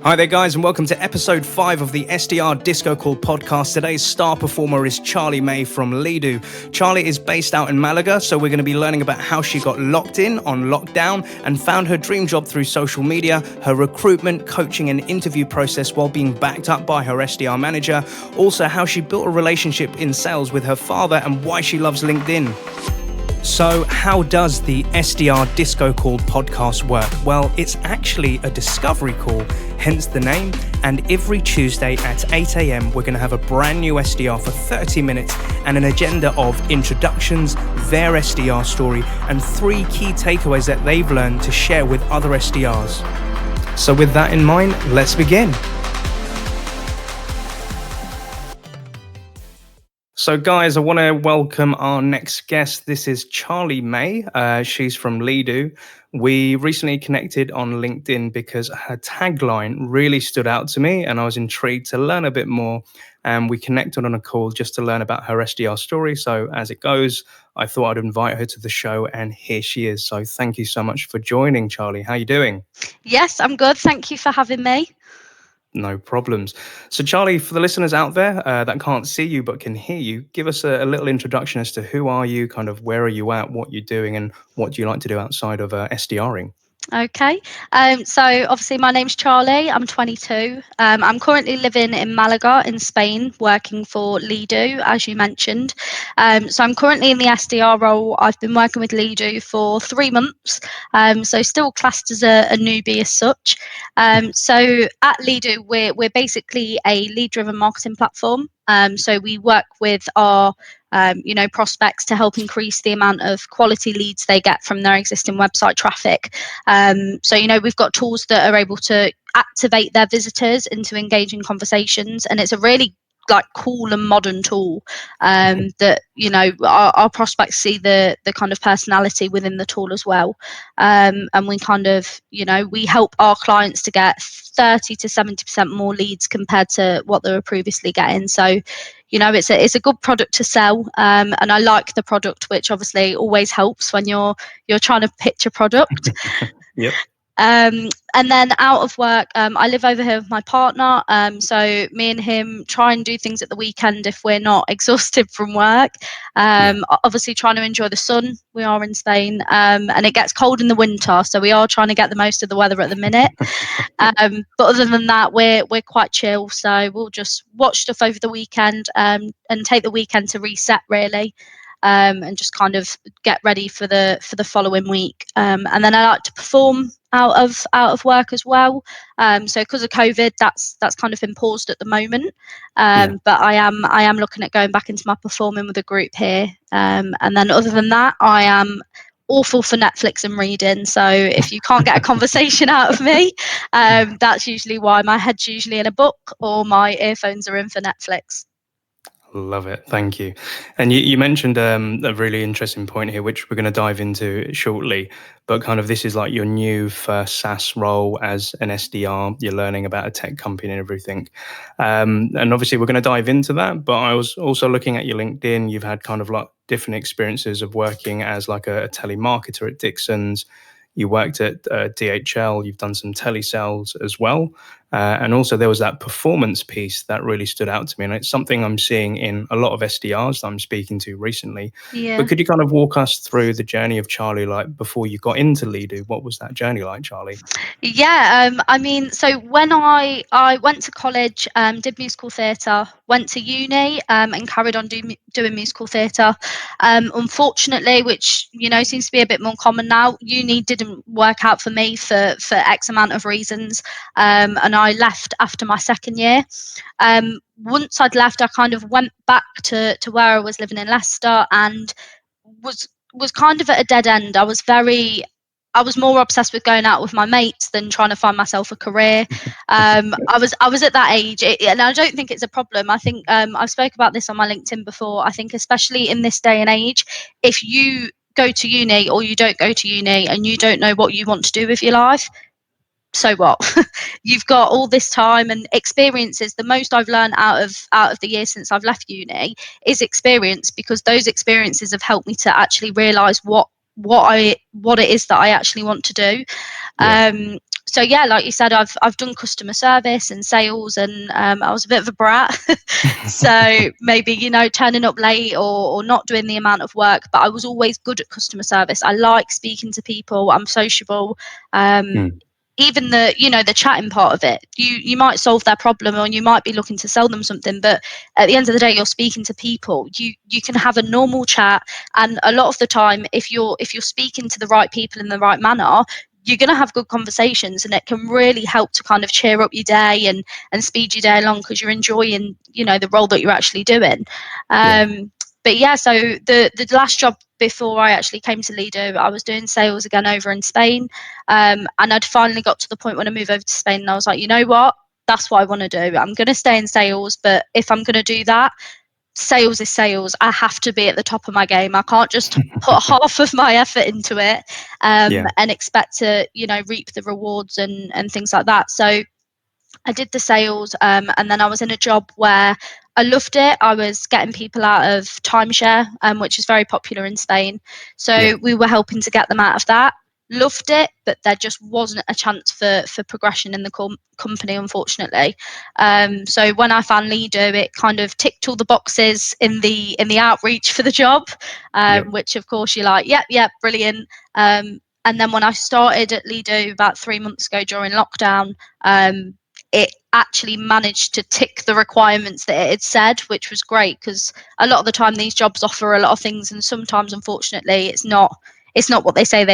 Hi there guys, and welcome to episode 5 of the SDR DiscoCall podcast. Today's star performer is Charley May from Lido. Charley is based out in Malaga, so we're going to be learning about how she got locked in on lockdown and found her dream job through social media, her recruitment, coaching and interview process while being backed up by her SDR manager, also how she built a relationship in sales with her father and why she loves LinkedIn. So how does the SDR DiscoCall podcast work? Well, it's actually a discovery call, hence the name. And every Tuesday at 8 a.m, we're going to have a brand new SDR for 30 minutes and an agenda of introductions, their SDR story, and 3 key takeaways that they've learned to share with other SDRs. So with that in mind, let's begin. So guys, I want to welcome our next guest. This is Charley May. She's from Lido. We recently connected on LinkedIn because her tagline really stood out to me and I was intrigued to learn a bit more. And we connected on a call just to learn about her SDR story. So as it goes, I thought I'd invite her to the show and here she is. So thank you so much for joining, Charley. How are you doing? Yes, I'm good. Thank you for having me. No problems. So Charley, for the listeners out there that can't see you but can hear you, give us a little introduction as to who are you, kind of where are you at, what you're doing, and what do you like to do outside of SDRing? Okay. So obviously my name's Charley. I'm 22. I'm currently living in Malaga in Spain, working for Lido, as you mentioned. So I'm currently in the SDR role. I've been working with Lido for 3 months. So still classed as a newbie as such. So at Lido, we're basically a lead-driven marketing platform. So we work with our prospects to help increase the amount of quality leads they get from their existing website traffic. So we've got tools that are able to activate their visitors into engaging conversations, and it's a really cool and modern tool that our prospects see the kind of personality within the tool as well, and we kind of we help our clients to get 30 to 70% more leads compared to what they were previously getting. So it's a good product to sell, and I like the product, which obviously always helps when you're trying to pitch a product. Yep. And then out of work, I live over here with my partner. So me and him try and do things at the weekend if we're not exhausted from work. Obviously trying to enjoy the sun. We are in Spain, and it gets cold in the winter, so we are trying to get the most of the weather at the minute. But other than that, we're quite chill. So we'll just watch stuff over the weekend, and take the weekend to reset really. And just kind of get ready for the following week. And then I like to perform out of work as well. So because of COVID, that's kind of been paused at the moment. But I am looking at going back into my performing with a group here. And then other than that, I am awful for Netflix and reading. So if you can't get a conversation out of me, that's usually why. My head's usually in a book or my earphones are in for Netflix. Love it. Thank you. And you mentioned a really interesting point here, which we're going to dive into shortly. But kind of this is like your new first SaaS role as an SDR. You're learning about a tech company and everything. And obviously we're going to dive into that. But I was also looking at your LinkedIn. You've had kind of like different experiences of working as like a telemarketer at Dixon's. You worked at DHL. You've done some telesales as well. And also there was that performance piece that really stood out to me. And it's something I'm seeing in a lot of SDRs that I'm speaking to recently. Yeah. But could you kind of walk us through the journey of Charley, like before you got into Lido? What was that journey like, Charley? Yeah, so when I went to college, did musical theatre, went to uni, and carried on doing musical theatre. Unfortunately, which seems to be a bit more common now, uni didn't work out for me for X amount of reasons, and I left after my second year. Once I'd left, I kind of went back to where I was living in Leicester and was kind of at a dead end. I was more obsessed with going out with my mates than trying to find myself a career. I was at that age, and I don't think it's a problem. I think I've spoke about this on my LinkedIn before. I think especially in this day and age, if you go to uni or you don't go to uni and you don't know what you want to do with your life, so what? You've got all this time and experiences. The most I've learned out of the year since I've left uni is experience, because those experiences have helped me to actually realise what it is that I actually want to do. So yeah, like you said, I've done customer service and sales, and I was a bit of a brat. So maybe, turning up late or not doing the amount of work, but I was always good at customer service. I like speaking to people. I'm sociable. Even the chatting part of it, you might solve their problem, or you might be looking to sell them something, but at the end of the day, you're speaking to people. You can have a normal chat, and a lot of the time, if you're speaking to the right people in the right manner, you're going to have good conversations, and it can really help to kind of cheer up your day and speed your day along, because you're enjoying the role that you're actually doing. But yeah, so the last job before I actually came to Lido, I was doing sales again over in Spain, and I'd finally got to the point when I moved over to Spain, and I was like, you know what, that's what I want to do. I'm going to stay in sales, but if I'm going to do that, sales is sales. I have to be at the top of my game. I can't just put half of my effort into it and expect to reap the rewards and things like that. So I did the sales, and then I was in a job where I loved it. I was getting people out of timeshare, which is very popular in Spain. So we were helping to get them out of that. Loved it, but there just wasn't a chance for progression in the company, unfortunately. So when I found Lido, it kind of ticked all the boxes in the outreach for the job, which of course you're like, yep, brilliant. And then when I started at Lido about 3 months ago during lockdown, it actually managed to tick the requirements that it had said, which was great, because a lot of the time these jobs offer a lot of things, and sometimes, unfortunately, it's not what they say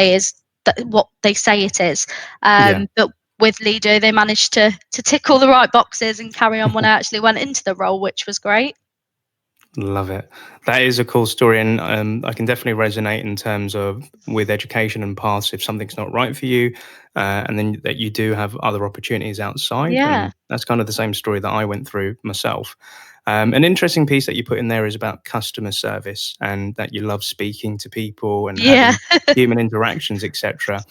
what they say it is. But with Lido, they managed to tick all the right boxes and carry on when I actually went into the role, which was great. Love it. That is a cool story, and I can definitely resonate in terms of with education and paths. If something's not right for you, and then that you do have other opportunities outside, Yeah. and that's kind of the same story that I went through myself. An interesting piece that you put in there is about customer service, and that you love speaking to people and having human interactions, etc.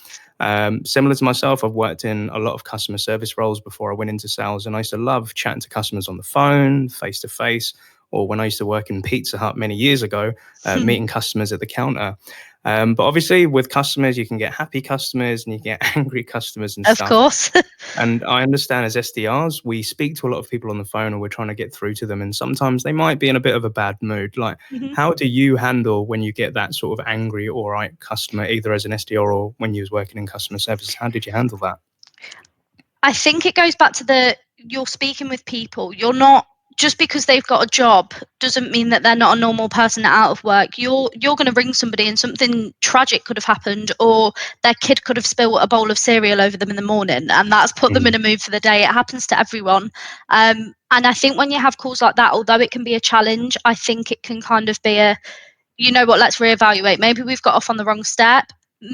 Similar to myself, I've worked in a lot of customer service roles before I went into sales, and I used to love chatting to customers on the phone, face to face, or when I used to work in Pizza Hut many years ago, meeting customers at the counter. But obviously with customers, you can get happy customers and you can get angry customers and Of stuff. course. And I understand as SDRs, we speak to a lot of people on the phone and we're trying to get through to them. And sometimes they might be in a bit of a bad mood. Like, how do you handle when you get that sort of angry or right customer, either as an SDR or when you was working in customer service? How did you handle that? I think it goes back to you're speaking with people. You're not, just because they've got a job doesn't mean that they're not a normal person out of work. You're going to ring somebody and something tragic could have happened, or their kid could have spilled a bowl of cereal over them in the morning, and that's put them in a mood for the day. It happens to everyone. And I think when you have calls like that, although it can be a challenge, I think it can kind of be you know what, let's reevaluate. Maybe we've got off on the wrong step.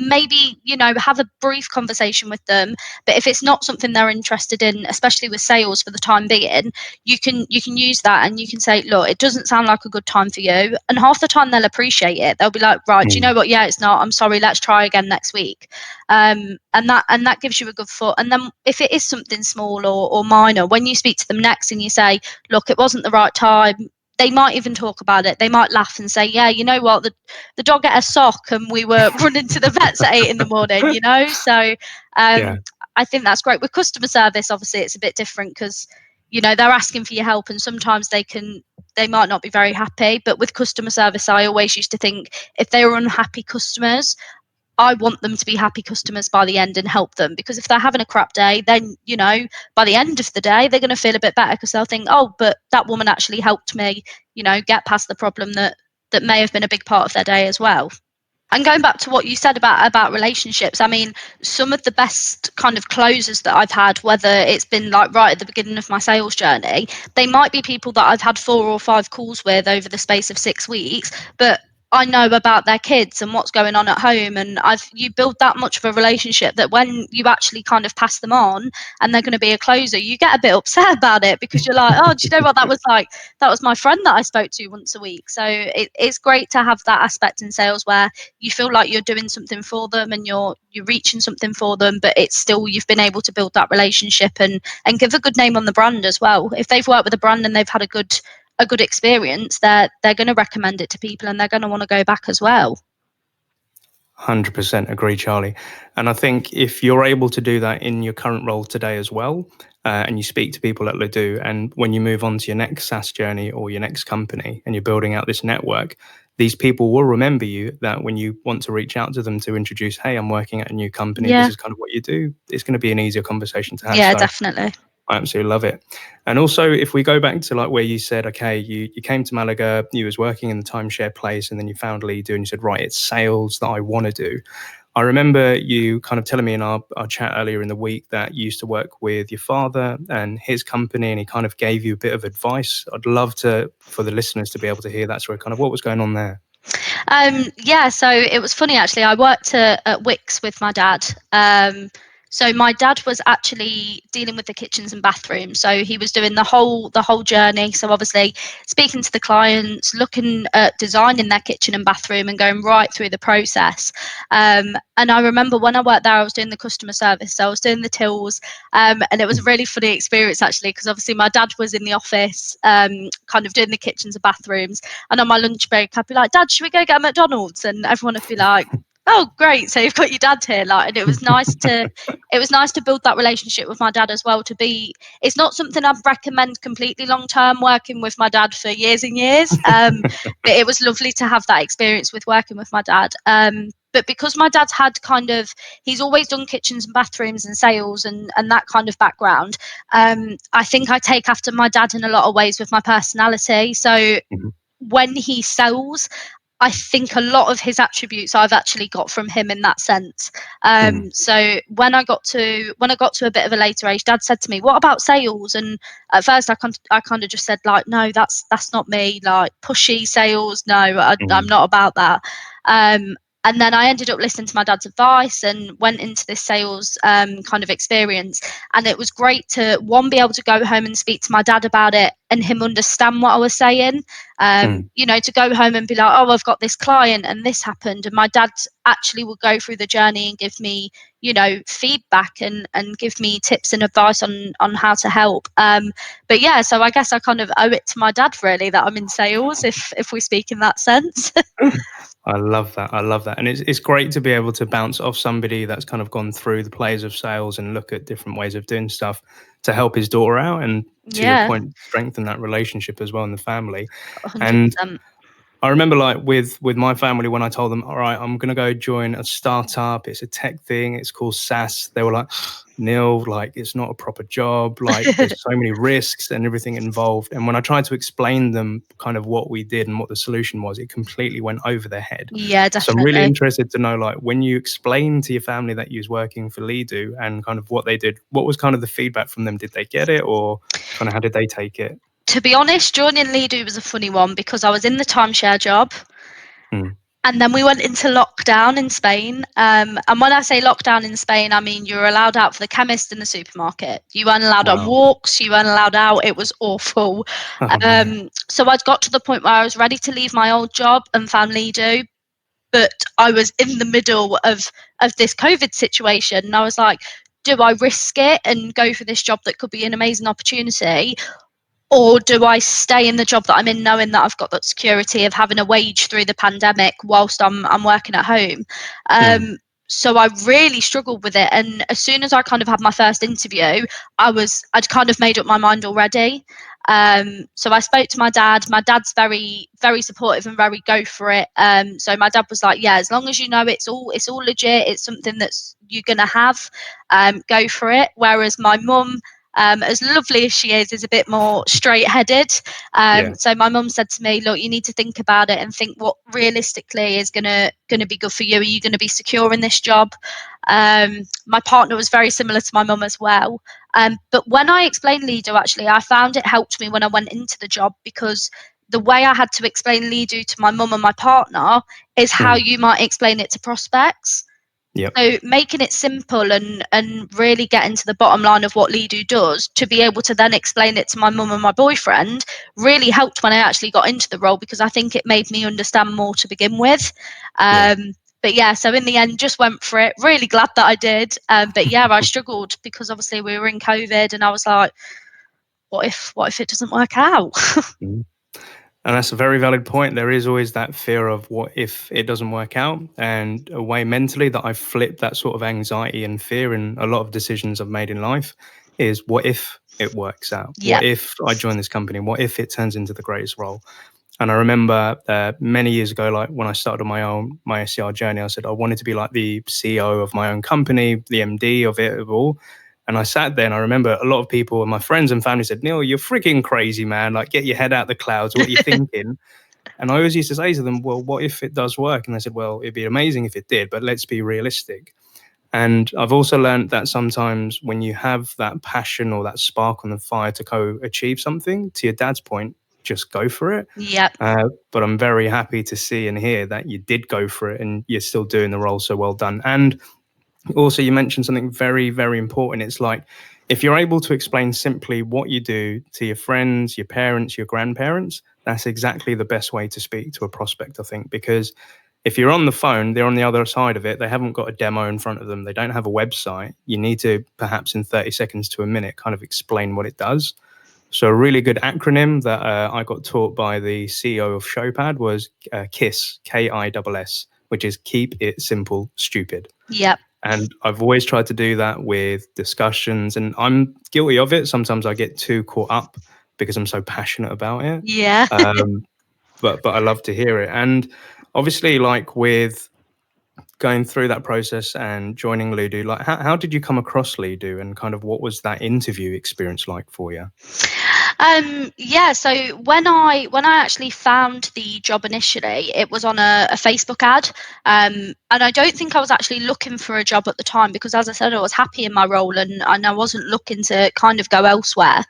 Maybe, have a brief conversation with them. But if it's not something they're interested in, especially with sales for the time being, you can use that and you can say, look, it doesn't sound like a good time for you. And half the time they'll appreciate it. They'll be like, right, do you know what? Yeah, it's not. I'm sorry. Let's try again next week. And that gives you a good foot. And then if it is something small or minor, when you speak to them next and you say, look, it wasn't the right time, they might even talk about it. They might laugh and say, yeah, you know what, the dog ate a sock and we were running to the vets at 8 a.m, So I think that's great. With customer service, obviously, it's a bit different because, they're asking for your help and sometimes they might not be very happy. But with customer service, I always used to think if they were unhappy customers, I want them to be happy customers by the end and help them, because if they're having a crap day, then, by the end of the day, they're going to feel a bit better because they'll think, oh, but that woman actually helped me, get past the problem that may have been a big part of their day as well. And going back to what you said about relationships, I mean, some of the best kind of closers that I've had, whether it's been like right at the beginning of my sales journey, they might be people that I've had 4 or 5 calls with over the space of 6 weeks, but I know about their kids and what's going on at home, and you build that much of a relationship that when you actually kind of pass them on and they're going to be a closer, you get a bit upset about it because you're like, oh, do you know what that was like? That was my friend that I spoke to once a week. So it's great to have that aspect in sales where you feel like you're doing something for them and you're reaching something for them, but it's still, you've been able to build that relationship and give a good name on the brand as well. If they've worked with a brand and they've had a good experience, they're going to recommend it to people and they're going to want to go back as well. 100% agree, Charlie. And I think if you're able to do that in your current role today as well, and you speak to people at Lido, and when you move on to your next SaaS journey or your next company and you're building out this network, these people will remember you, that when you want to reach out to them to introduce, hey, I'm working at a new company, this Yeah, is kind of what you do, it's going to be an easier conversation to have. yeah, So definitely. I absolutely love it. And also, if we go back to like where you said, okay, you came to Malaga, you was working in the timeshare place, and then you found Lido and you said, right, it's sales that I want to do. I remember you kind of telling me in our chat earlier in the week that you used to work with your father and his company, and he kind of gave you a bit of advice. I'd love for the listeners to be able to hear that story, kind of what was going on there. Yeah, so it was funny actually. I worked at Wix with my dad. So my dad was actually dealing with the kitchens and bathrooms. So he was doing the whole journey. So obviously speaking to the clients, looking at designing their kitchen and bathroom, and going right through the process. And I remember when I worked there, I was doing the customer service. So I was doing the tills, and it was a really funny experience actually, because obviously my dad was in the office, kind of doing the kitchens and bathrooms. And on my lunch break, I'd be like, Dad, should we go get a McDonald's? And everyone would be like, oh, great. So you've got your dad here. Like, and it was nice to build that relationship with my dad as well. It's not something I'd recommend completely long term, working with my dad for years and years. But it was lovely to have that experience with working with my dad. But because my dad's he's always done kitchens and bathrooms and sales and that kind of background. I think I take after my dad in a lot of ways with my personality. So Mhm. when he sells, I think a lot of his attributes I've actually got from him in that sense. Mm. So when I got to a bit of a later age, Dad said to me, "What about sales?" And at first, I kind of just said like, "No, that's not me. Like pushy sales. No, I'm Mm. not about that." And then I ended up listening to my dad's advice and went into this sales kind of experience. And it was great to be able to go home and speak to my dad about it and him understand what I was saying. Mm. To go home and be like, oh, I've got this client and this happened. And my dad actually would go through the journey and give me, feedback and give me tips and advice on how to help. But yeah, so I guess I kind of owe it to my dad really that I'm in sales, if we speak in that sense. I love that. I love that. And it's great to be able to bounce off somebody that's kind of gone through the plays of sales and look at different ways of doing stuff to help his daughter out. And to your Yeah, point, strengthen that relationship as well in the family. And 100%. I remember like with my family, when I told them, all right, I'm gonna go join a startup, it's a tech thing, it's called SaaS, they were like, Neil, like it's not a proper job, like there's so many risks and everything involved. And when I tried to explain them kind of what we did and what the solution was, it completely went over their head. Yeah, So I'm really definitely. interested to know, like, when you explained to your family that you was working for Lido and kind of what they did, what was kind of the feedback from them? Did they get it, or kind of how did they take it? To be honest, joining Lido was a funny one because I was in the timeshare job. Mm. And then we went into lockdown in Spain. And when I say lockdown in Spain, I mean you were allowed out for the chemist and the supermarket. You weren't allowed on Wow. walks. You weren't allowed out. It was awful. Oh no. So I'd got to the point where I was ready to leave my old job and family do, but I was in the middle of this COVID situation, and I was like, do I risk it and go for this job that could be an amazing opportunity, or do I stay in the job that I'm in, knowing that I've got that security of having a wage through the pandemic whilst I'm working at home? Mm. So I really struggled with it, and as soon as I kind of had my first interview, I'd kind of made up my mind already. So I spoke to my dad. My dad's very, very supportive and very go for it. So my dad was like, "Yeah, as long as you know it's all legit, it's something that's you're gonna have, go for it." Whereas my mum, as lovely as she is a bit more straight-headed. Yeah. So my mum said to me, "Look, you need to think about it and think what realistically is gonna be good for you. Are you gonna be secure in this job?" My partner was very similar to my mum as well. But when I explained Lido, actually, I found it helped me when I went into the job, because the way I had to explain Lido to my mum and my partner is how Mm. you might explain it to prospects. Yep. So making it simple and really getting to the bottom line of what Lido does, to be able to then explain it to my mum and my boyfriend, really helped when I actually got into the role, because I think it made me understand more to begin with. Yeah. But yeah, so in the end, just went for it. Really glad that I did. But yeah, I struggled because obviously we were in COVID, and I was like, what if it doesn't work out? Mm. And that's a very valid point. There is always that fear of what if it doesn't work out. And a way mentally that I've flipped that sort of anxiety and fear in a lot of decisions I've made in life is what if it works out? Yeah. What if I join this company? What if it turns into the greatest role? And I remember many years ago, like when I started on my SDR journey, I said I wanted to be like the CEO of my own company, the MD of it all. And I sat there and I remember a lot of people and my friends and family said, Neil, you're freaking crazy, man. Like, get your head out the clouds. What are you thinking? And I always used to say to them, well, what if it does work? And they said, well, it'd be amazing if it did, but let's be realistic. And I've also learned that sometimes when you have that passion or that spark on the fire to go achieve something, to your dad's point, just go for it. Yep. But I'm very happy to see and hear that you did go for it and you're still doing the role so well done. And also, you mentioned something very, very important. It's like if you're able to explain simply what you do to your friends, your parents, your grandparents, that's exactly the best way to speak to a prospect, I think, because if you're on the phone, they're on the other side of it. They haven't got a demo in front of them. They don't have a website. You need to perhaps in 30 seconds to a minute kind of explain what it does. So a really good acronym that I got taught by the CEO of Showpad was KISS, KISS, which is Keep It Simple, Stupid. Yep. And I've always tried to do that with discussions, and I'm guilty of it. Sometimes I get too caught up because I'm so passionate about it. Yeah. But I love to hear it. And obviously, like with going through that process and joining Lido, like how did you come across Lido, and kind of what was that interview experience like for you? Yeah, so when I actually found the job initially, it was on a Facebook ad. And I don't think I was actually looking for a job at the time because, as I said, I was happy in my role and I wasn't looking to kind of go elsewhere.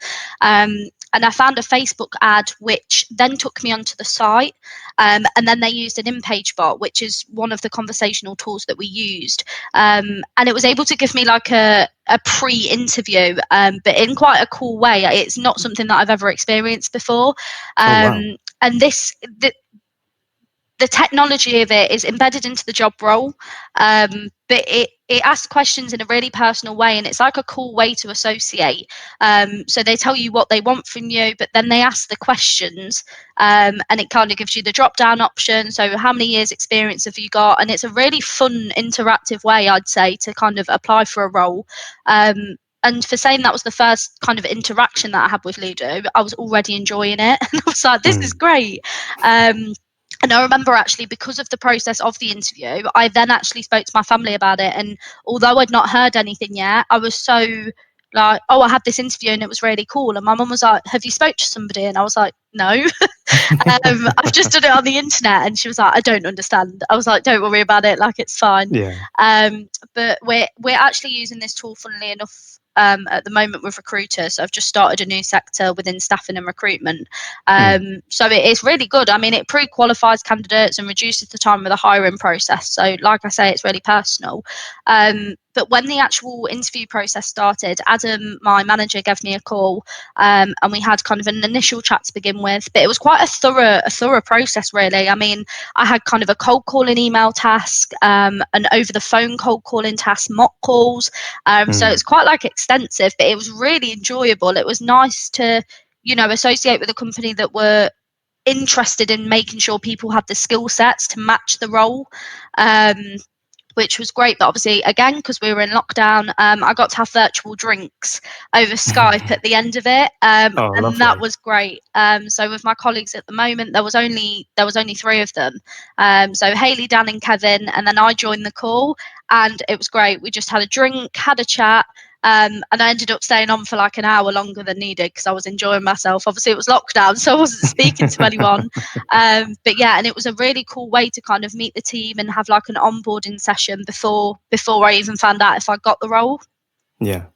And I found a Facebook ad which then took me onto the site. And then they used an in-page bot, which is one of the conversational tools that we used. And it was able to give me like a pre-interview, but in quite a cool way. It's not something that I've ever experienced before. Wow. And the technology of it is embedded into the job role, but it asks questions in a really personal way, and it's like a cool way to associate. So they tell you what they want from you, but then they ask the questions, and it kind of gives you the drop down option. So how many years experience have you got? And it's a really fun interactive way, I'd say, to kind of apply for a role. And for saying that was the first kind of interaction that I had with Lido, I was already enjoying it. And I was like, this is great. And I remember actually, because of the process of the interview, I then actually spoke to my family about it. And although I'd not heard anything yet, I was so like, oh, I had this interview and it was really cool. And my mum was like, have you spoke to somebody? And I was like, no. I've just done it on the internet. And she was like, I don't understand. I was like, don't worry about it, like it's fine. Yeah. But we're actually using this tool, funnily enough, at the moment with recruiters. So I've just started a new sector within staffing and recruitment. So it's really good. I mean, it pre-qualifies candidates and reduces the time of the hiring process. So like I say, it's really personal. But when the actual interview process started, Adam, my manager, gave me a call, and we had kind of an initial chat to begin with. But it was quite a thorough process, really. I mean, I had kind of a cold calling email task, an over the phone cold calling task, mock calls. So it's quite like extensive, but it was really enjoyable. It was nice to, associate with a company that were interested in making sure people had the skill sets to match the role. Which was great. But obviously, again, because we were in lockdown, I got to have virtual drinks over Skype at the end of it, and lovely. that was great. So with my colleagues at the moment, there was only 3 of them. So Hayley, Dan, and Kevin, and then I joined the call, and it was great. We just had a drink, had a chat. And I ended up staying on for like an hour longer than needed because I was enjoying myself. Obviously, it was lockdown, so I wasn't speaking to anyone. But yeah, and it was a really cool way to kind of meet the team and have like an onboarding session before I even found out if I got the role. Yeah.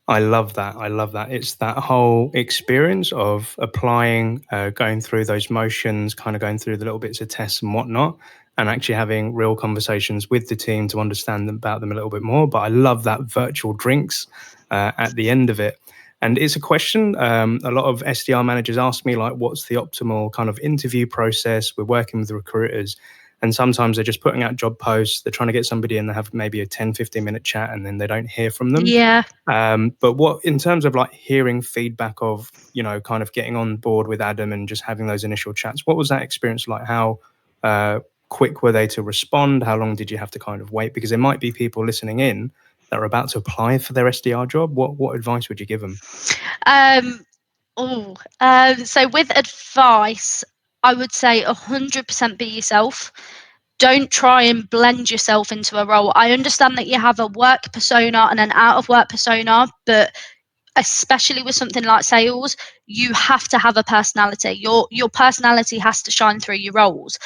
I love that. It's that whole experience of applying, going through those motions, kind of going through the little bits of tests and whatnot, and actually having real conversations with the team to understand about them a little bit more. But I love that virtual drinks at the end of it. And it's a question a lot of SDR managers ask me, like, what's the optimal kind of interview process? We're working with recruiters. And sometimes they're just putting out job posts, they're trying to get somebody in, they have maybe a 10-15 minute chat and then they don't hear from them. Yeah. But what, in terms of like hearing feedback of, kind of getting on board with Adam and just having those initial chats, what was that experience like? How quick were they to respond? How long did you have to kind of wait? Because there might be people listening in that are about to apply for their SDR job. What advice would you give them? So with advice, I would say 100% be yourself. Don't try and blend yourself into a role. I understand that you have a work persona and an out of work persona, but especially with something like sales, you have to have a personality. Your personality has to shine through your roles.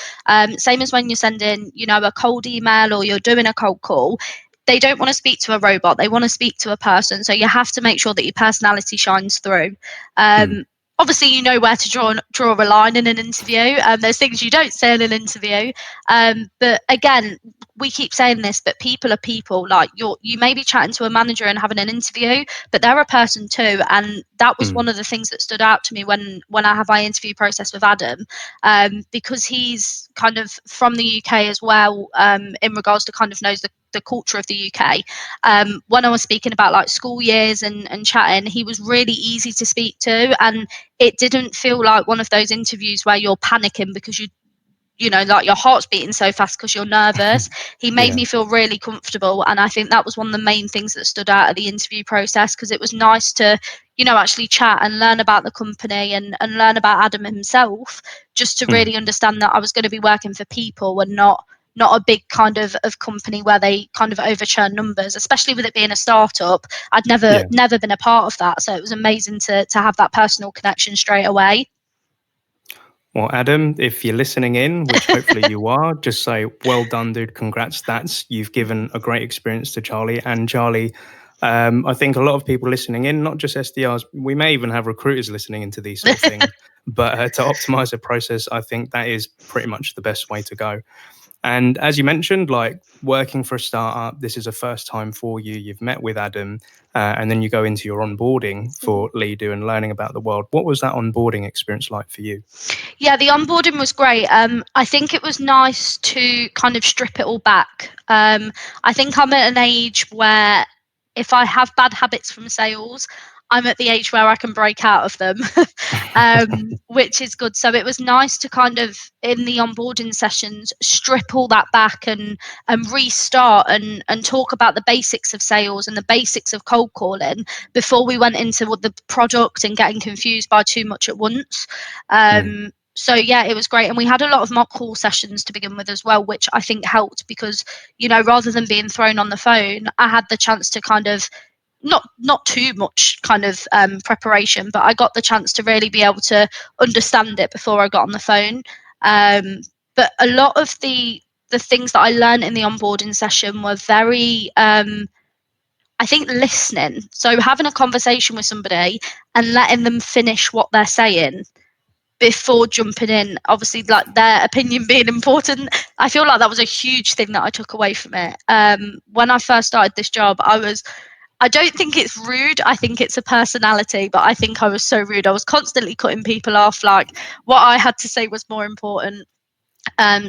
Same as when you're sending, a cold email or you're doing a cold call. They don't want to speak to a robot. They want to speak to a person. So you have to make sure that your personality shines through. Obviously, you know where to draw a line in an interview. There's things you don't say in an interview. But again, we keep saying this, but people are people. Like you may be chatting to a manager and having an interview, but they're a person too. And that was one of the things that stood out to me when I have my interview process with Adam, because he's kind of from the UK as well, in regards to kind of knows the culture of the UK. When I was speaking about like school years and chatting, he was really easy to speak to, and it didn't feel like one of those interviews where you're panicking because like your heart's beating so fast because you're nervous. He made me feel really comfortable, and I think that was one of the main things that stood out of the interview process, because it was nice to actually chat and learn about the company and learn about Adam himself, just to really understand that I was going to be working for people and not a big kind of company where they kind of overchurn numbers, especially with it being a startup. I'd never been a part of that, so it was amazing to have that personal connection straight away. Well, Adam, if you're listening in, which hopefully you are, just say, well done, dude. Congrats. You've given a great experience to Charley. And Charley, I think a lot of people listening in, not just SDRs, we may even have recruiters listening into these sort of things, but to optimize the process, I think that is pretty much the best way to go. And as you mentioned, like working for a startup, this is a first time for you. You've met with Adam, and then you go into your onboarding for Lido and learning about the world. What was that onboarding experience like for you? Yeah, the onboarding was great. I think it was nice to kind of strip it all back. I think I'm at an age where if I have bad habits from sales, I'm at the age where I can break out of them, which is good. So it was nice to kind of, in the onboarding sessions, strip all that back and restart and talk about the basics of sales and the basics of cold calling before we went into the product and getting confused by too much at once. So yeah, it was great. And we had a lot of mock call sessions to begin with as well, which I think helped because, rather than being thrown on the phone, I had the chance to kind of, not too much kind of preparation, but I got the chance to really be able to understand it before I got on the phone. But a lot of the things that I learned in the onboarding session were very, I think, listening. So having a conversation with somebody and letting them finish what they're saying before jumping in, obviously, like their opinion being important. I feel like that was a huge thing that I took away from it. When I first started this job, I don't think it's rude. I think it's a personality, but I think I was so rude. I was constantly cutting people off. Like what I had to say was more important.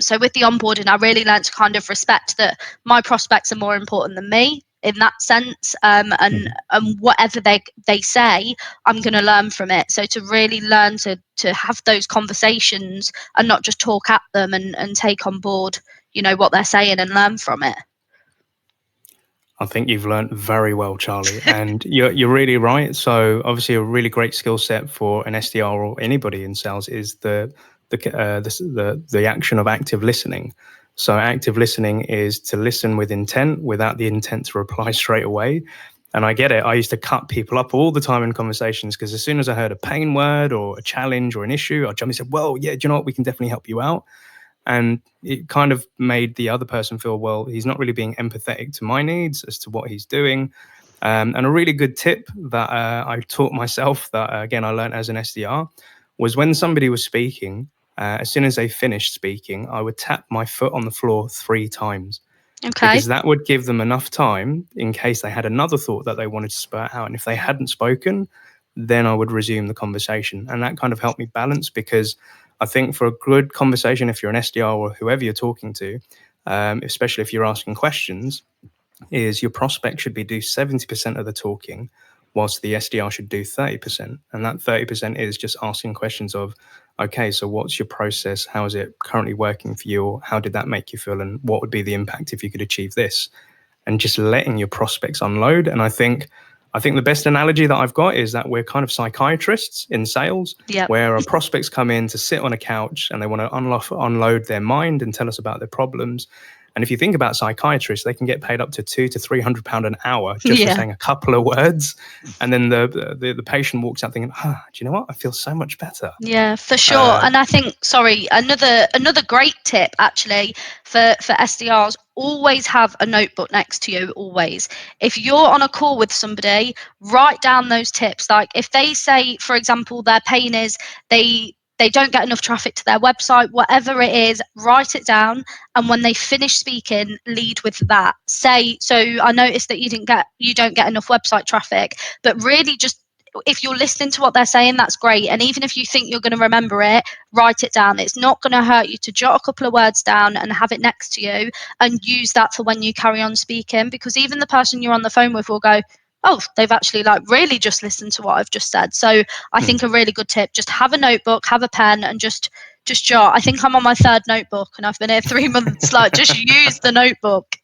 So with the onboarding, I really learned to kind of respect that my prospects are more important than me in that sense. And whatever they say, I'm going to learn from it. So to really learn to have those conversations and not just talk at them and take on board, what they're saying and learn from it. I think you've learned very well, Charley, and you're really right. So obviously, a really great skill set for an SDR or anybody in sales is the action of active listening. So active listening is to listen with intent without the intent to reply straight away. And I get it. I used to cut people up all the time in conversations because as soon as I heard a pain word or a challenge or an issue, I'd jump and say, well, yeah, do you know what? We can definitely help you out. And it kind of made the other person feel, well, he's not really being empathetic to my needs as to what he's doing. And a really good tip that I taught myself that, again, I learned as an SDR was when somebody was speaking, as soon as they finished speaking, I would tap my foot on the floor 3 times. Okay. Because that would give them enough time in case they had another thought that they wanted to spurt out. And if they hadn't spoken, then I would resume the conversation. And that kind of helped me balance because I think for a good conversation, if you're an SDR or whoever you're talking to, especially if you're asking questions, is your prospect should do 70% of the talking, whilst the SDR should do 30%. And that 30% is just asking questions of, okay, so what's your process? How is it currently working for you? Or how did that make you feel? And what would be the impact if you could achieve this? And just letting your prospects unload. And I think the best analogy that I've got is that we're kind of psychiatrists in sales, where our prospects come in to sit on a couch and they want to unload their mind and tell us about their problems. And if you think about psychiatrists, they can get paid up to £200 to £300 an hour just for saying a couple of words. And then the patient walks out thinking, do you know what? I feel so much better. Yeah, for sure. And I think, another great tip actually for SDRs, always have a notebook next to you, always. If you're on a call with somebody, write down those tips. Like if they say, for example, their pain is they don't get enough traffic to their website, whatever it is, write it down. And when they finish speaking, lead with that. Say, so I noticed that you don't get enough website traffic, but really just, if you're listening to what they're saying, that's great. And even if you think you're going to remember it, write it down. It's not going to hurt you to jot a couple of words down and have it next to you and use that for when you carry on speaking, because even the person you're on the phone with will go, oh, they've actually really just listened to what I've just said. So I think a really good tip, just have a notebook, have a pen, and just jot. I think I'm on my 3rd notebook and I've been here 3 months. Just use the notebook.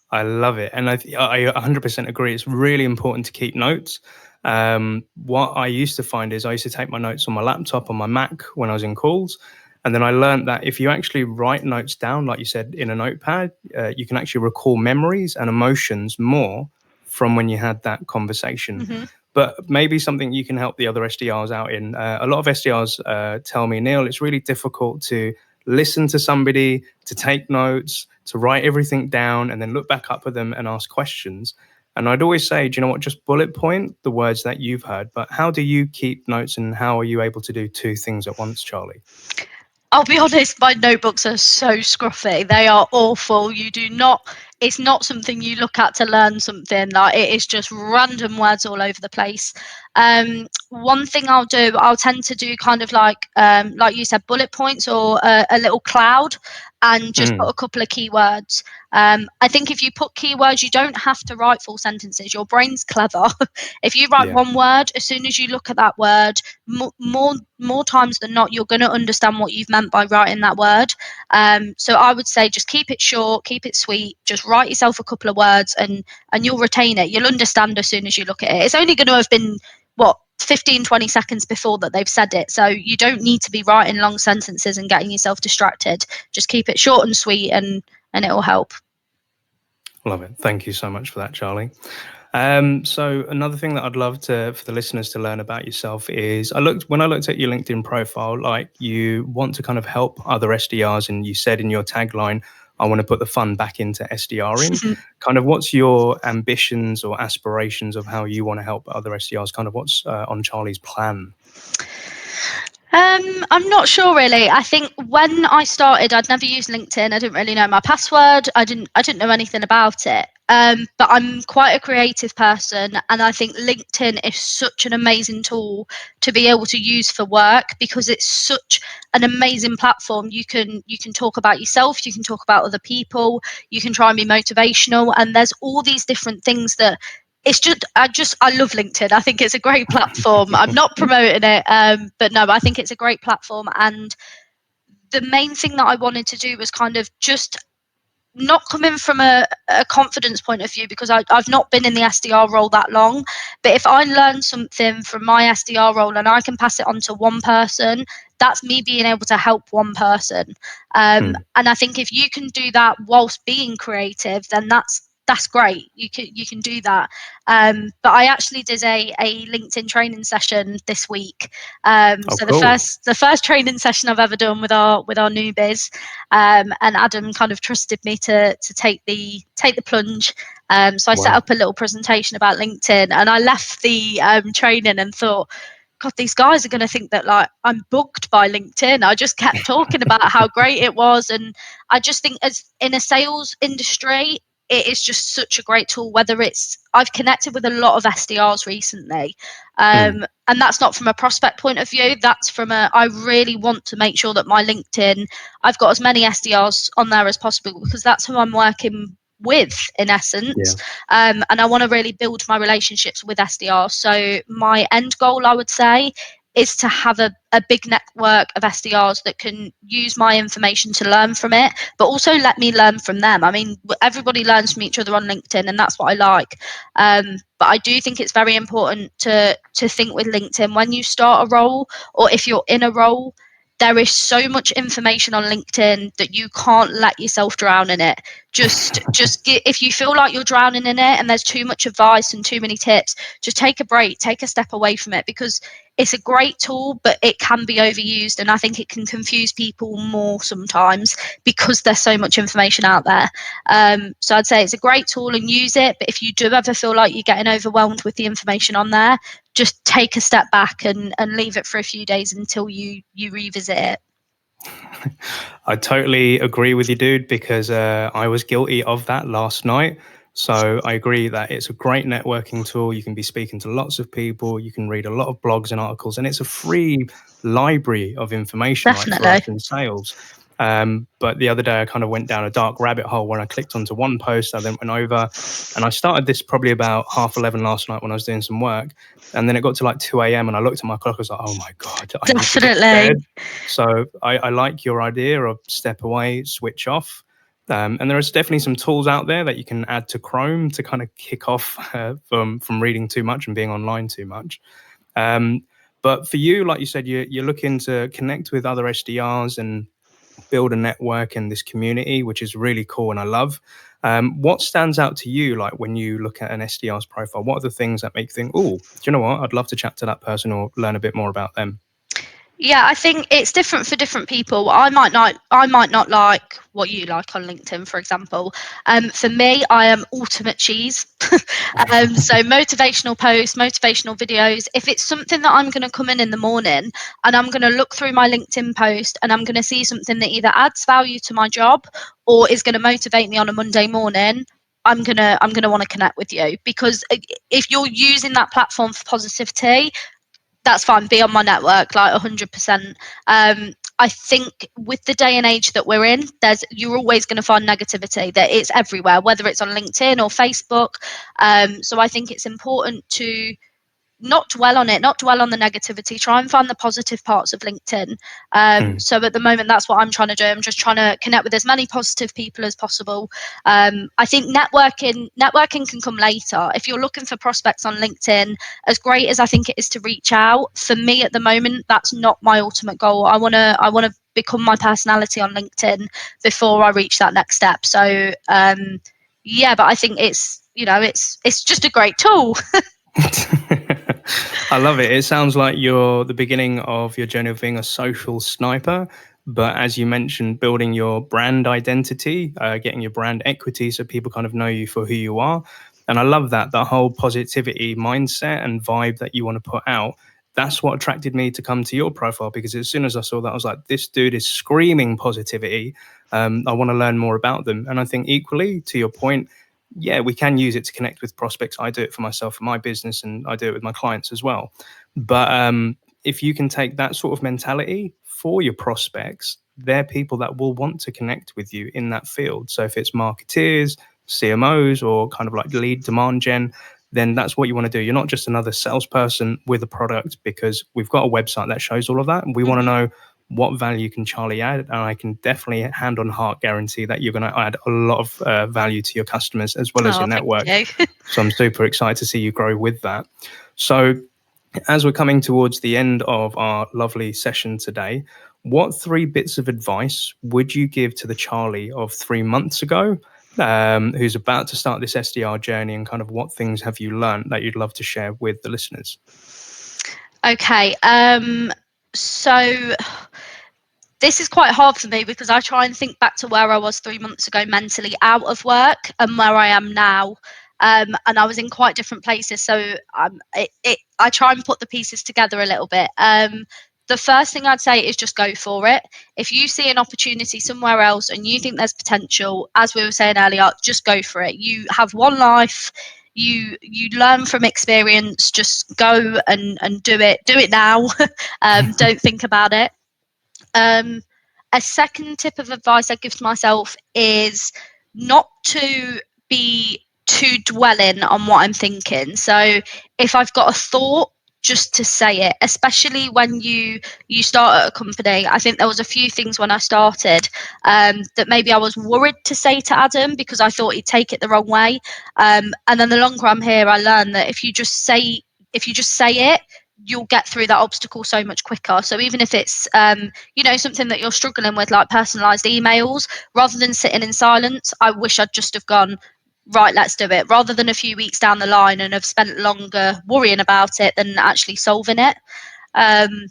I love it. And I 100% agree. It's really important to keep notes. What I used to find is I used to take my notes on my laptop, on my Mac when I was in calls. And then I learned that if you actually write notes down, like you said, in a notepad, you can actually recall memories and emotions more from when you had that conversation. But maybe something you can help the other SDRs out in. A lot of SDRs tell me, Neil, it's really difficult to listen to somebody, to take notes, to write everything down, and then look back up at them and ask questions. And I'd always say, do you know what, just bullet point the words that you've heard. But how do you keep notes and how are you able to do 2 things at once, Charley? I'll be honest, my notebooks are so scruffy. They are awful. It's not something you look at to learn something. It is just random words all over the place. One thing I'll tend to do kind of like you said, bullet points or a little cloud, and just put a couple of keywords. I think if you put keywords, you don't have to write full sentences. Your brain's clever. If you write one word, as soon as you look at that word, more times than not, you're going to understand what you've meant by writing that word. So I would say just keep it short, keep it sweet, just write yourself a couple of words and you'll retain it. You'll understand as soon as you look at it. It's only going to have been 15-20 seconds before that they've said it, so you don't need to be writing long sentences and getting yourself distracted. Just keep it short and sweet and it will help. Love it. Thank you so much for that, Charley. So another thing that I'd love for the listeners to learn about yourself is when I looked at your LinkedIn profile, like you want to kind of help other SDRs, and you said in your tagline, I want to put the fun back into SDRing. Kind of what's your ambitions or aspirations of how you want to help other SDRs? Kind of what's on Charley's plan? I'm not sure really. I think when I started, I'd never used LinkedIn. I didn't really know my password. I didn't know anything about it. But I'm quite a creative person, and I think LinkedIn is such an amazing tool to be able to use for work, because it's such an amazing platform. You can talk about yourself, you can talk about other people, you can try and be motivational, and there's all these different things that I love LinkedIn. I think it's a great platform. I'm not promoting it, but no, I think it's a great platform. And the main thing that I wanted to do was kind of just not coming from a confidence point of view, because I've not been in the SDR role that long, but if I learn something from my SDR role and I can pass it on to one person, that's me being able to help one person. And I think if you can do that whilst being creative, then that's great. You can do that. But I actually did a LinkedIn training session this week. So cool. the first training session I've ever done with our newbies, and Adam kind of trusted me to take the plunge. So I set up a little presentation about LinkedIn, and I left the training and thought, God, these guys are going to think that like I'm bugged by LinkedIn. I just kept talking about how great it was, and I just think as in a sales industry, it is just such a great tool. Whether it's, I've connected with a lot of SDRs recently, and that's not from a prospect point of view. That's from I really want to make sure that my LinkedIn, I've got as many SDRs on there as possible, because that's who I'm working with in essence. And I want to really build my relationships with SDRs. So my end goal, I would say, is to have a big network of SDRs that can use my information to learn from it, but also let me learn from them. I mean, everybody learns from each other on LinkedIn, and that's what I like. But I do think it's very important to think with LinkedIn, when you start a role, or if you're in a role, there is so much information on LinkedIn that you can't let yourself drown in it. If you feel like you're drowning in it and there's too much advice and too many tips, just take a break, take a step away from it, because it's a great tool, but it can be overused, and I think it can confuse people more sometimes because there's so much information out there. So I'd say it's a great tool and use it, but if you do ever feel like you're getting overwhelmed with the information on there, just take a step back and leave it for a few days until you revisit it. I totally agree with you, dude, because I was guilty of that last night. So I agree that it's a great networking tool. You can be speaking to lots of people. You can read a lot of blogs and articles, and it's a free library of information, right, for us in sales. But the other day I kind of went down a dark rabbit hole where I clicked onto one post, I then went over, and I started this probably about 11:30 last night when I was doing some work. And then it got to like 2 a.m. and I looked at my clock. I was like, oh my God, I need to get to bed. So I like your idea of step away, switch off. And there is definitely some tools out there that you can add to Chrome to kind of kick off from reading too much and being online too much. But for you, like you said, you're looking to connect with other SDRs and build a network in this community, which is really cool and I love. What stands out to you, like when you look at an SDR's profile? What are the things that make you think, oh, do you know what? I'd love to chat to that person or learn a bit more about them. Yeah, I think it's different for different people. I might not like what you like on LinkedIn, for example. For me, I am ultimate cheese. So motivational posts, motivational videos. If it's something that I'm going to come in the morning and I'm going to look through my LinkedIn post and I'm going to see something that either adds value to my job or is going to motivate me on a Monday morning, I'm gonna want to connect with you, because if you're using that platform for positivity, that's fine, be on my network, like 100%. I think with the day and age that we're in, you're always going to find negativity, that it's everywhere, whether it's on LinkedIn or Facebook. So I think it's important to not dwell on it, not dwell on the negativity, try and find the positive parts of LinkedIn. So at the moment, that's what I'm trying to do. I'm just trying to connect with as many positive people as possible. I think networking can come later. If you're looking for prospects on LinkedIn, as great as I think it is to reach out, for me at the moment, that's not my ultimate goal. I want to become my personality on LinkedIn before I reach that next step. So yeah, but I think it's just a great tool. I love it. It sounds like you're the beginning of your journey of being a social sniper. But as you mentioned, building your brand identity, getting your brand equity so people kind of know you for who you are. And I love that whole positivity mindset and vibe that you want to put out. That's what attracted me to come to your profile, because as soon as I saw that, I was like, this dude is screaming positivity. I want to learn more about them. And I think equally, to your point, yeah, we can use it to connect with prospects. I do it for myself, for my business, and I do it with my clients as well. But if you can take that sort of mentality for your prospects, they're people that will want to connect with you in that field. So if it's marketeers, CMOs, or kind of like lead demand gen, then that's what you want to do. You're not just another salesperson with a product, because we've got a website that shows all of that. And we want to know, what value can Charley add? And I can definitely hand on heart guarantee that you're going to add a lot of value to your customers as well as your network. So I'm super excited to see you grow with that. So as we're coming towards the end of our lovely session today, what 3 bits of advice would you give to the Charley of 3 months ago, who's about to start this SDR journey, and kind of what things have you learned that you'd love to share with the listeners? Okay. So this is quite hard for me, because I try and think back to where I was 3 months ago mentally out of work and where I am now. And I was in quite different places. So I try and put the pieces together a little bit. the first thing I'd say is just go for it. If you see an opportunity somewhere else and you think there's potential, as we were saying earlier, just go for it. You have one life. You learn from experience. Just go and do it. Do it now. Don't think about it. A second tip of advice I give to myself is not to be too dwelling on what I'm thinking. So if I've got a thought, just to say it, especially when you start at a company. I think there was a few things when I started that maybe I was worried to say to Adam because I thought he'd take it the wrong way. And then the longer I'm here, I learned that if you just say it, you'll get through that obstacle so much quicker. So even if it's something that you're struggling with, like personalized emails, rather than sitting in silence, I wish I'd just have gone, right, let's do it, rather than a few weeks down the line and have spent longer worrying about it than actually solving it. And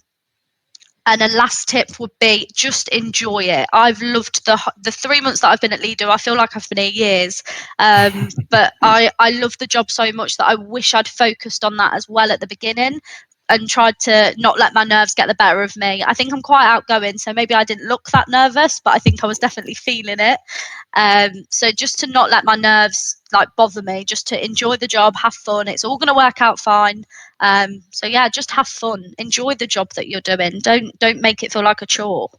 a last tip would be just enjoy it. I've loved the 3 months that I've been at Lido. I feel like I've been here years, but I love the job so much that I wish I'd focused on that as well at the beginning and tried to not let my nerves get the better of me. I think I'm quite outgoing, so maybe I didn't look that nervous, but I think I was definitely feeling it. So just to not let my nerves bother me, just to enjoy the job, have fun. It's all going to work out fine. So yeah, just have fun, enjoy the job that you're doing. Don't make it feel like a chore.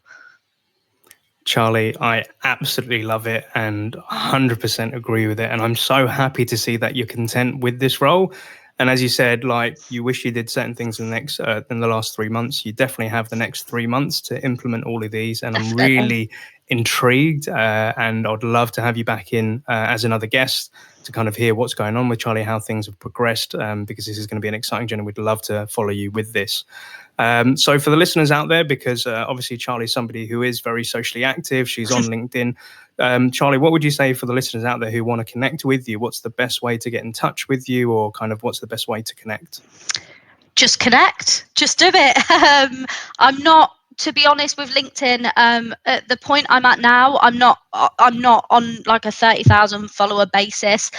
Charley, I absolutely love it and 100% agree with it. And I'm so happy to see that you're content with this role. And as you said, you wish you did certain things in the last 3 months. You definitely have the next 3 months to implement all of these. And I'm really intrigued, and I'd love to have you back in as another guest to kind of hear what's going on with Charley, how things have progressed, because this is going to be an exciting journey. We'd love to follow you with this. So for the listeners out there, because obviously Charley's somebody who is very socially active, she's on LinkedIn. Charley, what would you say for the listeners out there who want to connect with you? What's the best way to get in touch with you, or kind of what's the best way to connect? Just connect, just do it. I'm not, to be honest, with LinkedIn, at the point I'm at now, I'm not on like a 30,000 follower basis.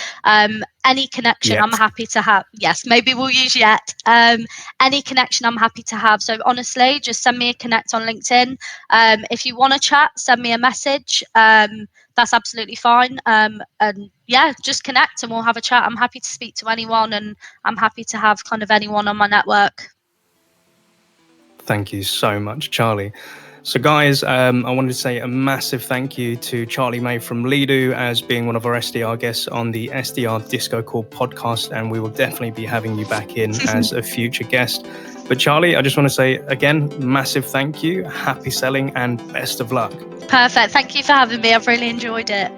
Any connection I'm happy to have. Yes, maybe we'll use yet. Any connection I'm happy to have. So honestly, just send me a connect on LinkedIn. If you want to chat, send me a message. That's absolutely fine. And yeah, just connect and we'll have a chat. I'm happy to speak to anyone, and I'm happy to have kind of anyone on my network. Thank you so much, Charley. So guys, I wanted to say a massive thank you to Charley May from Lido as being one of our SDR guests on the SDR DiscoCall podcast, and we will definitely be having you back in as a future guest. But Charley, I just want to say again, massive thank you, happy selling, and best of luck. Perfect. Thank you for having me. I've really enjoyed it.